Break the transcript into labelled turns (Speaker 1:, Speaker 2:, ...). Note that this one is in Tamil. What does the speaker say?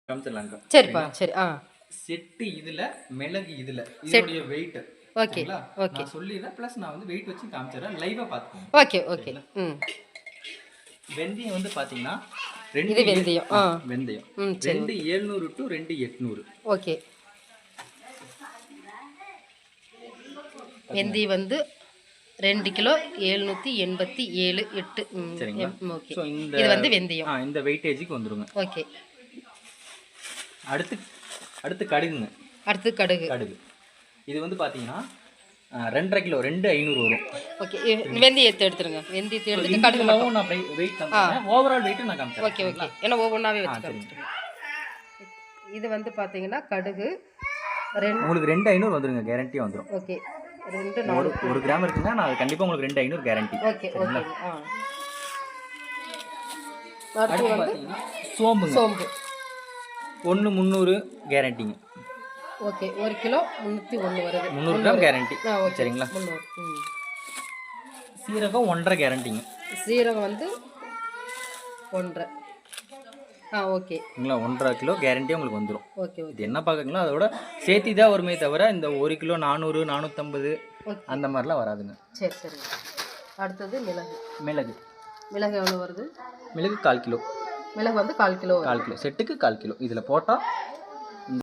Speaker 1: காமிச்சிடலாங்க.
Speaker 2: சரிப்பா சரி.
Speaker 1: செட்டு இதுல மிளகு இதுல இதோடைய வெயிட்.
Speaker 2: ஓகே ஓகே
Speaker 1: நான் சொல்லிடுறேன். ப்ளஸ் நான் வந்து வெயிட் வச்சு காமிச்சிடுறேன். லைவா பார்த்துக்கோங்க.
Speaker 2: Okay okay.
Speaker 1: வெந்தயம் வந்து பார்த்தீங்கன்னா
Speaker 2: இது வெந்தயம்.
Speaker 1: வெந்தயம் 2700 டு 2800.
Speaker 2: ஓகே. வெந்தயம் வந்து 2 கிலோ 787 8.
Speaker 1: சரிங்களா?
Speaker 2: ஓகே. இது வந்து வெந்தயம்
Speaker 1: இந்த வெயிட்டேஜுக்கு வந்துருங்க.
Speaker 2: ஓகே.
Speaker 1: அடுத்து கடுகுங்க.
Speaker 2: அடுத்து கடுகு.
Speaker 1: இது வந்து பார்த்தீங்கன்னா 2.5 கிலோ 2500 வரும்.
Speaker 2: ஓகே. வெந்தயத்தை எடுத்துருங்க. வெந்தயத்தை எடுத்துட்டு கடுகு
Speaker 1: மட்டும் நான் வெயிட் காமிக்கிறேன். ஓவரால் வெயிட் நான் காமிக்கிறேன்.
Speaker 2: Okay okay. ஏன்னா ஒவ்வொன்றாவே வச்சு காமிச்சிருங்க. இது வந்து பார்த்தீங்கன்னா கடுகு
Speaker 1: உங்களுக்கு 2500 வந்துருங்க. கேரண்டியாக வந்துடும்.
Speaker 2: ஓகே.
Speaker 1: 1 கிராம் இருக்குன்னா நான் கண்டிப்பாக உங்களுக்கு 2500 கேரண்டி.
Speaker 2: Okay okay.
Speaker 1: அடுத்து பார்த்தீங்கன்னா சோம்பு 1300 கேரண்டிங்க.
Speaker 2: ஓகே. 1 கிலோ 301 வருது.
Speaker 1: 300 கிராம் கேரண்டி. சரிங்களா?
Speaker 2: 300.
Speaker 1: சீரகம் 1.5 கேரண்டிங்க.
Speaker 2: சீரகம் வந்து 1.5. ஓகே.
Speaker 1: இல்லைங்களா? 1.5 கிலோ கேரண்டியாக உங்களுக்கு வந்துடும்.
Speaker 2: Okay okay.
Speaker 1: இது என்ன பார்க்குறீங்களோ அதோட சேர்த்தி தான் வருமே தவிர இந்த 1 கிலோ 400 450 அந்த மாதிரிலாம் வராதுங்க.
Speaker 2: சரி சரி. அடுத்தது மிளகு எவ்வளோ வருது?
Speaker 1: மிளகு 1/4 கிலோ.
Speaker 2: மிளகு வந்து 1/4 கிலோ.
Speaker 1: 1/4 கிலோ செட்டுக்கு 1/4 கிலோ. இதில் போட்டால்